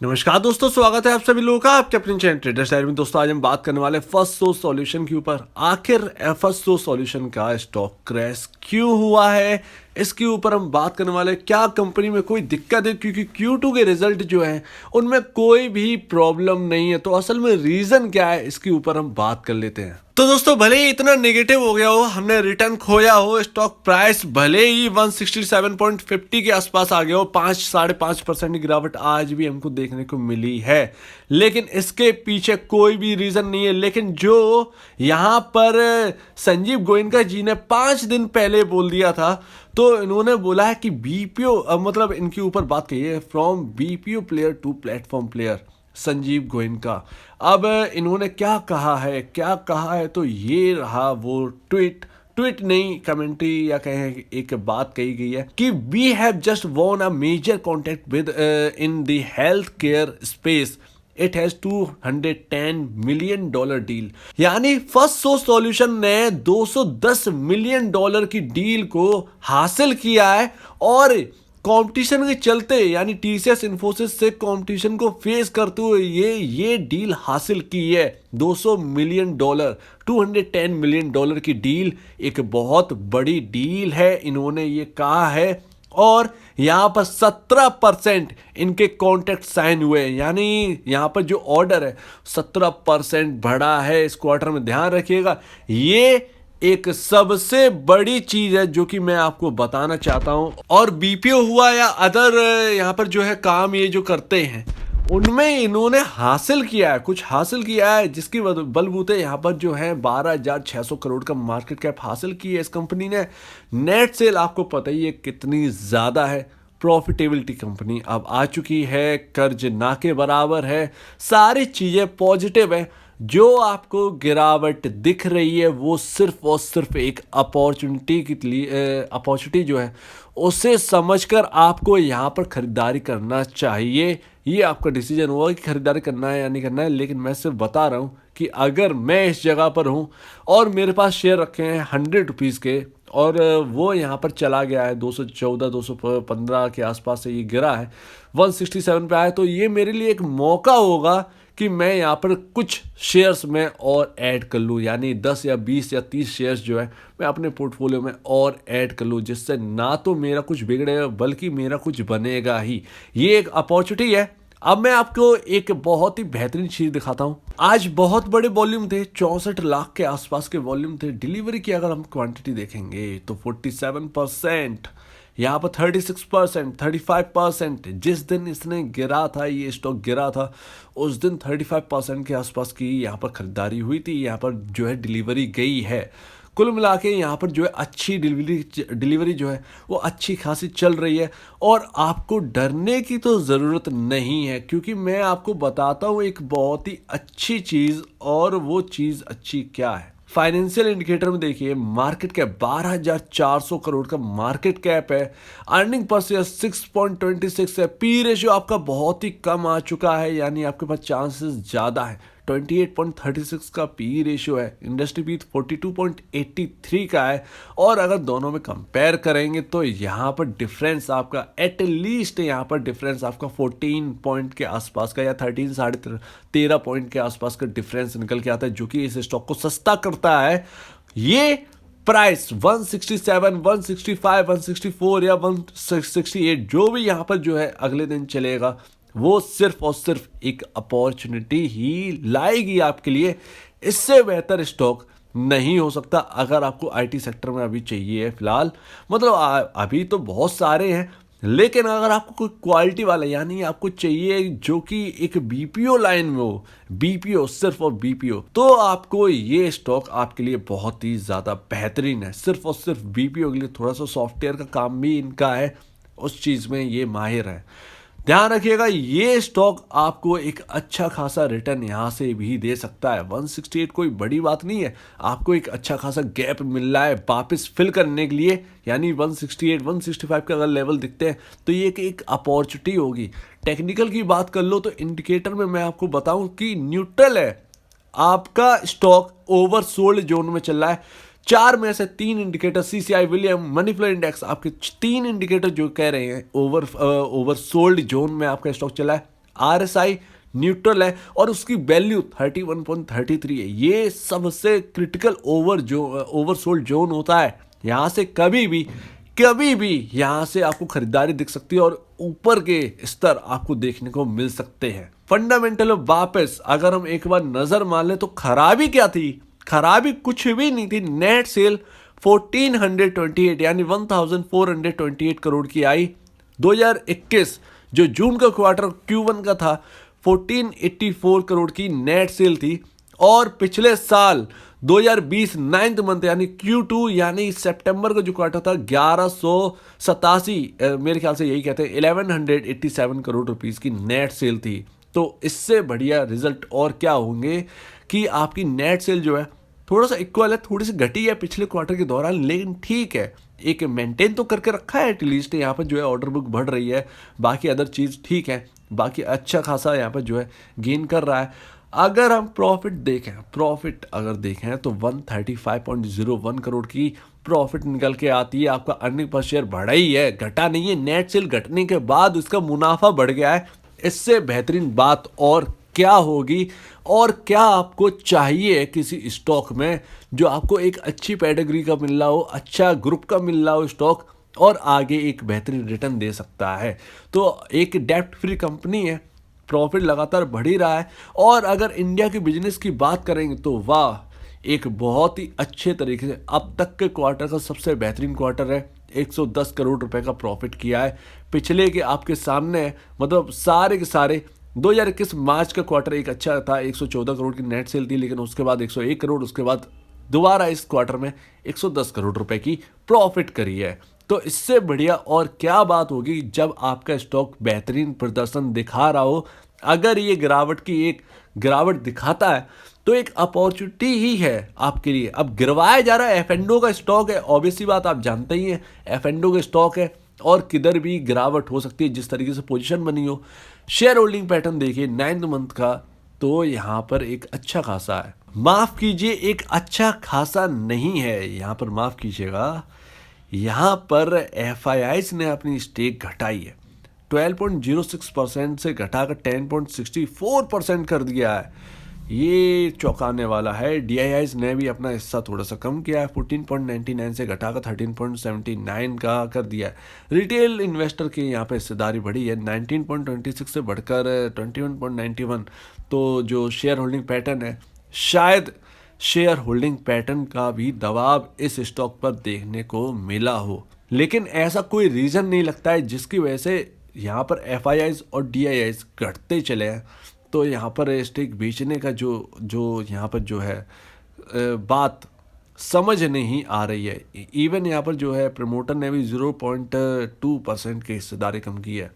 नमस्कार दोस्तों, स्वागत है आप सभी लोगों का आपके अपने चैनल ट्रेडर्स डायरी में। दोस्तों आज हम बात करने वाले फर्स्ट सोर्स सॉल्यूशन के ऊपर। आखिर फर्स्ट सोर्स सॉल्यूशन का स्टॉक क्रैश क्यों हुआ है, इसके ऊपर हम बात करने वाले। क्या कंपनी में कोई दिक्कत है, क्योंकि Q2 के रिजल्ट जो हैं उनमें कोई भी प्रॉब्लम नहीं है, तो असल में रीजन क्या है इसके ऊपर हम बात कर लेते हैं। तो दोस्तों भले ही इतना नेगेटिव हो गया हो, हमने रिटर्न खोया हो, स्टॉक प्राइस भले ही 167.50 के आसपास आ गया हो, 5-5.5% की गिरावट आज भी हमको देखने को मिली है, लेकिन इसके पीछे कोई भी रीजन नहीं है। लेकिन जो यहाँ पर संजीव गोयनका जी ने 5 दिन पहले बोल दिया था, तो इन्होंने बोला है कि बीपीओ मतलब इनके ऊपर बात कही है, from BPO player to platform player, Sanjeev Goenka. अब इन्होंने क्या कहा है, तो ये रहा वो ट्वीट नहीं, कमेंट्री या कहें एक बात कही गई है कि we have just won a major contract with in the health care space. It has $210 million deal, यानी फर्स्ट सोर्स सॉल्यूशन ने $210 मिलियन की डील को हासिल किया है, और कंपटीशन के चलते यानी टीसीएस इन्फोसिस से कंपटीशन को फेस करते हुए ये डील हासिल की है। $210 मिलियन की डील एक बहुत बड़ी डील है, इन्होंने ये कहा है। और यहाँ पर 17% इनके कॉन्ट्रैक्ट साइन हुए हैं, यानी यहाँ पर जो ऑर्डर है 17% बढ़ा है इस क्वार्टर में। ध्यान रखिएगा, ये एक सबसे बड़ी चीज है जो कि मैं आपको बताना चाहता हूं। और बीपीओ हुआ या अदर यहाँ पर जो है काम ये जो करते हैं, उनमें इन्होंने हासिल किया है, कुछ हासिल किया है, जिसकी बलबूते यहाँ पर जो है 12,600 करोड़ का मार्केट कैप हासिल की है इस कंपनी ने। नेट सेल आपको पता ही है कितनी ज़्यादा है, प्रॉफिटेबिलिटी कंपनी अब आ चुकी है, कर्ज ना के बराबर है, सारी चीज़ें पॉजिटिव है। जो आपको गिरावट दिख रही है वो सिर्फ और सिर्फ एक अपॉर्चुनिटी के लिए, अपॉर्चुनिटी जो है उसे समझकर आपको यहाँ पर खरीदारी करना चाहिए। ये आपका डिसीजन होगा कि खरीदारी करना है या नहीं करना है, लेकिन मैं सिर्फ बता रहा हूँ कि अगर मैं इस जगह पर हूँ और मेरे पास शेयर रखे हैं 100 रुपीज़ के, और वो यहाँ पर चला गया है 214 215 के आसपास से ये गिरा है, 167 पे आया, तो ये मेरे लिए एक मौका होगा कि मैं यहाँ पर कुछ शेयर्स में और ऐड कर लूँ, यानी 10 या 20 या 30 शेयर्स जो है मैं अपने पोर्टफोलियो में और ऐड कर लूँ, जिससे ना तो मेरा कुछ बिगड़ेगा बल्कि मेरा कुछ बनेगा ही। ये एक अपॉर्चुनिटी है। अब मैं आपको एक बहुत ही बेहतरीन चीज़ दिखाता हूँ। आज बहुत बड़े वॉल्यूम थे, 64 लाख के आसपास के वॉल्यूम थे। डिलीवरी की अगर हम क्वांटिटी देखेंगे तो 47%, यहाँ पर 36%, 35%। जिस दिन इसने गिरा था, ये स्टॉक गिरा था, उस दिन 35% के आसपास की यहाँ पर खरीदारी हुई थी, यहाँ पर जो है डिलीवरी गई है। कुल मिला के यहाँ पर जो है अच्छी डिलीवरी जो है वो अच्छी खासी चल रही है, और आपको डरने की तो ज़रूरत नहीं है, क्योंकि मैं आपको बताता हूँ एक बहुत ही अच्छी चीज़। और वो चीज़ अच्छी क्या है, फाइनेंशियल इंडिकेटर में देखिए, मार्केट कैप 12,400 करोड़ का मार्केट कैप है, अर्निंग पर शेयर 6.26 है, पी रेशियो आपका बहुत ही कम आ चुका है, यानी आपके पास चांसेस ज़्यादा है। 28.36 का पी रेशियो है, इंडस्ट्री पी 42.83 का है। और अगर दोनों में कंपेयर करेंगे तो यहाँ पर डिफरेंस आपका एटलीस्ट यहाँ पर डिफरेंस आपका 14 पॉइंट के आसपास का या 13 साढ़े 13 पॉइंट के आसपास का डिफरेंस निकल के आता है, जो कि इस स्टॉक को सस्ता करता है। ये प्राइस 167, 165, 164 या 168 जो भी यहाँ पर जो है अगले दिन चलेगा, वो सिर्फ और सिर्फ एक अपॉर्चुनिटी ही लाएगी आपके लिए। इससे बेहतर स्टॉक नहीं हो सकता अगर आपको आईटी सेक्टर में अभी चाहिए फिलहाल। मतलब अभी तो बहुत सारे हैं, लेकिन अगर आपको कोई क्वालिटी वाला, यानी आपको चाहिए जो कि एक बीपीओ लाइन में हो, बीपीओ सिर्फ और बीपीओ, तो आपको ये स्टॉक आपके लिए बहुत ही ज़्यादा बेहतरीन है। सिर्फ और सिर्फ बीपीओ के लिए, थोड़ा सा सॉफ्टवेयर का काम भी इनका है, उस चीज़ में ये माहिर है। ध्यान रखिएगा, ये स्टॉक आपको एक अच्छा खासा रिटर्न यहाँ से भी दे सकता है। 168 कोई बड़ी बात नहीं है, आपको एक अच्छा खासा गैप मिल रहा है वापस फिल करने के लिए, यानी 168, 165 के अगर लेवल दिखते हैं तो ये एक अपॉर्चुनिटी होगी। टेक्निकल की बात कर लो तो इंडिकेटर में मैं आपको बताऊं कि न्यूट्रल है, आपका स्टॉक ओवरसोल्ड जोन में चल रहा है। 4 में से 3 indicator, CCI, William, money flow index, आपके 3 इंडिकेटर जो कह रहे हैं ओवरसोल्ड जोन में आपका स्टॉक चला है। RSI न्यूट्रल है और उसकी वैल्यू 31.33 है। ये सबसे क्रिटिकल ओवरसोल्ड जोन होता है। यहाँ से कभी भी यहाँ से आपको खरीदारी दिख सकती है और ऊपर के स्तर आपको देखने को मिल सकते हैं। फंडामेंटल वापस अगर हम एक बार नजर मार लें तो खराबी क्या थी? खराबी कुछ भी नहीं थी। नेट सेल 1428 यानी 1428 करोड़ की आई। 2021 जो जून का क्वार्टर Q1 का था 1484 करोड़ की नेट सेल थी। और पिछले साल 2020 नाइन्थ मंथ यानी Q2 यानी सितंबर का जो क्वार्टर था 1187 मेरे ख्याल से यही कहते हैं 1187 करोड़ रुपीस की नेट सेल थी। तो इससे बढ़िया रिजल्ट और क्या होंगे कि आपकी नेट सेल जो है थोड़ा सा इक्वल है, थोड़ी सी घटी है पिछले क्वार्टर के दौरान, लेकिन ठीक है, एक मेंटेन तो करके रखा है एटलीस्ट। यहाँ पर जो है ऑर्डर बुक बढ़ रही है, बाकी अदर चीज़ ठीक है, बाकी अच्छा खासा यहाँ पर जो है गेन कर रहा है। अगर हम प्रॉफिट अगर देखें तो 135.01 करोड़ की प्रॉफिट निकल के आती है। आपका अर्निंग पर शेयर बढ़ा ही है, घटा नहीं है। नेट सेल घटने के बाद उसका मुनाफा बढ़ गया है। इससे बेहतरीन बात और क्या होगी? और क्या आपको चाहिए किसी स्टॉक में जो आपको एक अच्छी कैटेगरी का मिल रहा हो, अच्छा ग्रुप का मिल रहा हो स्टॉक, और आगे एक बेहतरीन रिटर्न दे सकता है? तो एक डेप्ट फ्री कंपनी है, प्रॉफिट लगातार बढ़ ही रहा है। और अगर इंडिया के बिजनेस की बात करेंगे तो वाह, एक बहुत ही अच्छे तरीके से अब तक के क्वार्टर का सबसे बेहतरीन क्वार्टर है। 110 करोड़ रुपए का प्रॉफिट किया है। पिछले के आपके सामने है, मतलब सारे के सारे 2021 मार्च का क्वार्टर एक अच्छा था, 114 करोड़ की नेट सेल थी, लेकिन उसके बाद 101 करोड़, उसके बाद दोबारा इस क्वार्टर में 110 करोड़ रुपए की प्रॉफिट करी है। तो इससे बढ़िया और क्या बात होगी जब आपका स्टॉक बेहतरीन प्रदर्शन दिखा रहा हो। अगर ये गिरावट दिखाता है तो एक अपॉर्चुनिटी ही है आपके लिए। अब गिरवाया जा रहा है, एफएनडो का स्टॉक है, ऑब्वियसली बात आप जानते ही हैं, एफएनडो का स्टॉक है और किधर भी गिरावट हो सकती है जिस तरीके से पोजीशन बनी हो। शेयर होल्डिंग पैटर्न देखिए 9th मंथ का, तो यहाँ पर एक अच्छा खासा है, माफ कीजिए एक अच्छा खासा नहीं है, यहाँ पर माफ कीजिएगा, यहाँ पर एफआईआईज ने अपनी स्टेक घटाई है। 12.06% से घटाकर 10.64% कर दिया है। ये चौंकाने वाला है। डीआईआईज ने भी अपना हिस्सा थोड़ा सा कम किया है, 14.99 से घटाकर 13.79 का कर दिया है। रिटेल इन्वेस्टर की यहाँ पे हिस्सेदारी बढ़ी है, 19.26 से बढ़कर 21.91। तो जो शेयर होल्डिंग पैटर्न है, शायद शेयर होल्डिंग पैटर्न का भी दबाव इस स्टॉक पर देखने को मिला हो, लेकिन ऐसा कोई रीज़न नहीं लगता है जिसकी वजह से यहाँ पर एफआईआईज और डीआईआईज घटते चले हैं। तो यहाँ पर स्टेक बेचने का जो यहाँ पर जो है बात समझ नहीं आ रही है। इवन यहाँ पर जो है प्रमोटर ने भी 0.2% की हिस्सेदारी कम की है।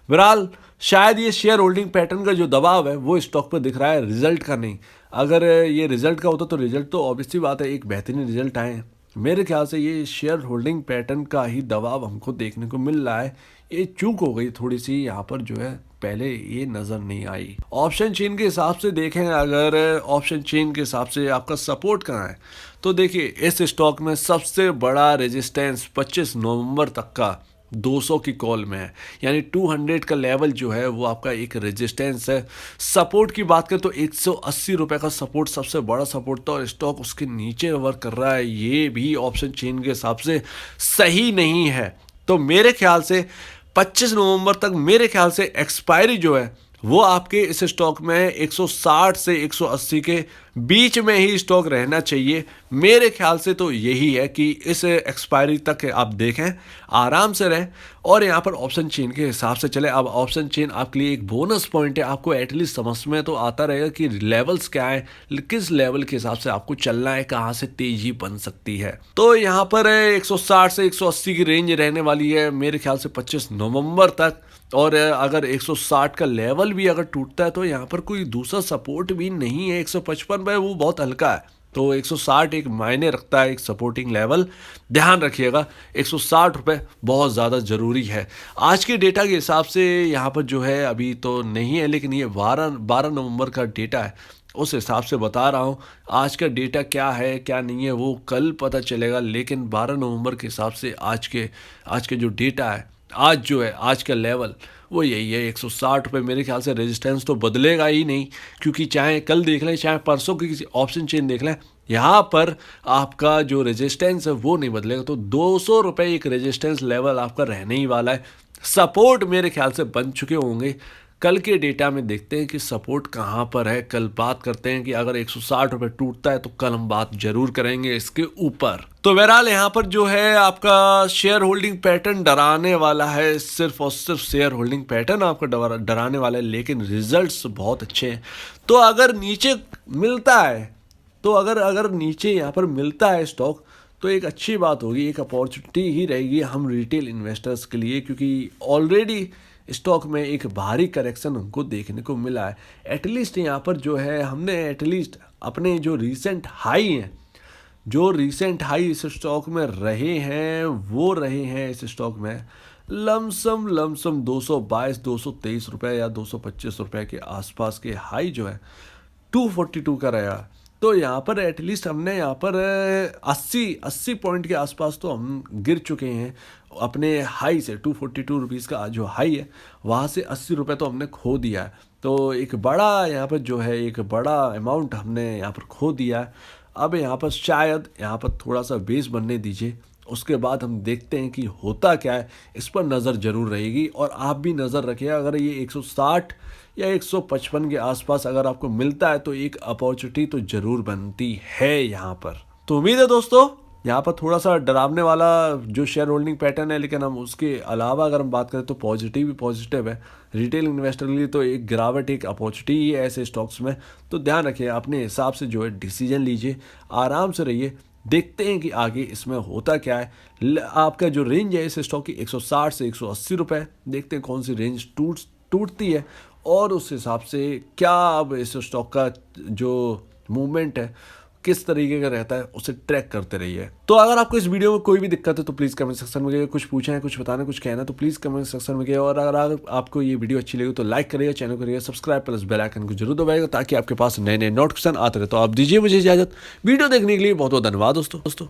बहरहाल शायद ये शेयर होल्डिंग पैटर्न का जो दबाव है वो स्टॉक पर दिख रहा है, रिजल्ट का नहीं। अगर ये रिजल्ट का होता तो रिजल्ट तो ऑब्वियसली बात है, एक बेहतरीन रिजल्ट आए हैं। मेरे ख्याल से ये शेयर होल्डिंग पैटर्न का ही दबाव हमको देखने को मिल रहा है। ये चूक हो गई थोड़ी सी यहाँ पर जो है, पहले ये नज़र नहीं आई। ऑप्शन चेन के हिसाब से देखें, अगर ऑप्शन चेन के हिसाब से आपका सपोर्ट कहाँ है, तो देखिए इस स्टॉक में सबसे बड़ा रेजिस्टेंस 25 नवंबर तक का 200 की कॉल में है, यानी 200 का लेवल जो है वो आपका एक रेजिस्टेंस है। सपोर्ट की बात करें तो 180 रुपये का सपोर्ट सबसे बड़ा सपोर्ट था और स्टॉक उसके नीचे वर्क कर रहा है। ये भी ऑप्शन चेन के हिसाब से सही नहीं है। तो मेरे ख्याल से 25 नवंबर तक मेरे ख्याल से एक्सपायरी जो है वो आपके इस स्टॉक में 160 से 180 के बीच में ही स्टॉक रहना चाहिए। मेरे ख्याल से तो यही है कि इस एक्सपायरी तक आप देखें, आराम से रहें और यहाँ पर ऑप्शन चेन के हिसाब से चले। अब ऑप्शन चेन आपके लिए एक बोनस पॉइंट है, आपको एटलीस्ट समझ में तो आता रहेगा कि लेवल्स क्या है, किस लेवल के हिसाब से आपको चलना है, कहाँ से तेजी बन सकती है। तो यहाँ पर 160 से 180 की रेंज रहने वाली है मेरे ख्याल से 25 नवंबर तक। और अगर 160 का लेवल भी अगर टूटता है तो यहाँ पर कोई दूसरा सपोर्ट भी नहीं है। 155 में वो बहुत हल्का है, तो 160 एक मायने रखता है, एक सपोर्टिंग लेवल। ध्यान रखिएगा 160 रुपये बहुत ज़्यादा ज़रूरी है। आज के डेटा के हिसाब से यहाँ पर जो है अभी तो नहीं है, लेकिन ये 12 नवंबर का डेटा है, उस हिसाब से बता रहा हूँ। आज का डेटा क्या है क्या नहीं है वो कल पता चलेगा, लेकिन 12 नवंबर के हिसाब से आज के जो डेटा है, आज जो है आज का लेवल वो यही है 160 रुपये। मेरे ख्याल से रेजिस्टेंस तो बदलेगा ही नहीं, क्योंकि चाहे कल देख लें चाहे परसों की किसी ऑप्शन चेन देख लें, यहाँ पर आपका जो रेजिस्टेंस है वो नहीं बदलेगा। तो 200 रुपये एक रेजिस्टेंस लेवल आपका रहने ही वाला है। सपोर्ट मेरे ख्याल से बन चुके होंगे। कल के डेटा में देखते हैं कि सपोर्ट कहाँ पर है। कल बात करते हैं कि अगर 160 रुपये टूटता है तो कल हम बात जरूर करेंगे इसके ऊपर। तो बहरहाल यहाँ पर जो है आपका शेयर होल्डिंग पैटर्न डराने वाला है, सिर्फ और सिर्फ शेयर होल्डिंग पैटर्न आपका डराने वाला है, लेकिन रिजल्ट्स बहुत अच्छे हैं। तो अगर नीचे मिलता है, तो अगर नीचे यहाँ पर मिलता है स्टॉक, तो एक अच्छी बात होगी, एक अपॉर्चुनिटी ही रहेगी हम रिटेल इन्वेस्टर्स के लिए, क्योंकि ऑलरेडी स्टॉक में एक भारी करेक्शन हमको देखने को मिला है। एटलीस्ट यहाँ पर जो है हमने एटलीस्ट अपने जो रीसेंट हाई हैं, जो रीसेंट हाई इस स्टॉक में रहे हैं वो रहे हैं इस स्टॉक में लमसम 222-223 रुपये या 225 रुपये के आसपास के हाई जो है 242 का रहा। तो यहाँ पर एटलीस्ट हमने यहाँ पर 80 पॉइंट के आसपास तो हम गिर चुके हैं अपने हाई से। 242 रुपीज़ का जो हाई है वहाँ से 80 रुपये तो हमने खो दिया है। तो एक बड़ा यहाँ पर जो है एक बड़ा अमाउंट हमने यहाँ पर खो दिया है। अब यहाँ पर शायद यहाँ पर थोड़ा सा बेस बनने दीजिए, उसके बाद हम देखते हैं कि होता क्या है। इस पर नज़र जरूर रहेगी और आप भी नज़र रखिएगा। अगर ये 160 या 155 के आसपास अगर आपको मिलता है तो एक अपॉर्चुनिटी तो ज़रूर बनती है यहाँ पर। तो उम्मीद है दोस्तों यहाँ पर थोड़ा सा डरावने वाला जो शेयर होल्डिंग पैटर्न है, लेकिन हम उसके अलावा अगर हम बात करें तो पॉजिटिव ही पॉजिटिव है। रिटेल इन्वेस्टर के लिए तो एक गिरावट एक अपॉर्चुनिटी ही है ऐसे स्टॉक्स में। तो ध्यान रखिए, अपने हिसाब से जो है डिसीजन लीजिए, आराम से रहिए। देखते हैं कि आगे इसमें होता क्या है। आपका जो रेंज है इस स्टॉक की 160 से 180 रुपये, देखते हैं कौन सी रेंज टूटती है और उस हिसाब से क्या अब इस स्टॉक का जो मूवमेंट है किस तरीके का रहता है उसे ट्रैक करते रहिए। तो अगर आपको इस वीडियो में कोई भी दिक्कत है तो प्लीज़ कमेंट सेक्शन में गए, कुछ पूछना है, कुछ बताना, कुछ कहना है तो प्लीज़ कमेंट सेक्शन में गए। और अगर आपको ये वीडियो अच्छी लगी तो लाइक करिएगा, चैनल को करिएगा सब्सक्राइब, प्लस बेल आइकन को जरूर दबाइएगा ताकि आपके पास नए नए नोटिफिकेशन आते रहे। तो आप दीजिए मुझे इजाजत। वीडियो देखने के लिए बहुत बहुत धन्यवाद दोस्तों।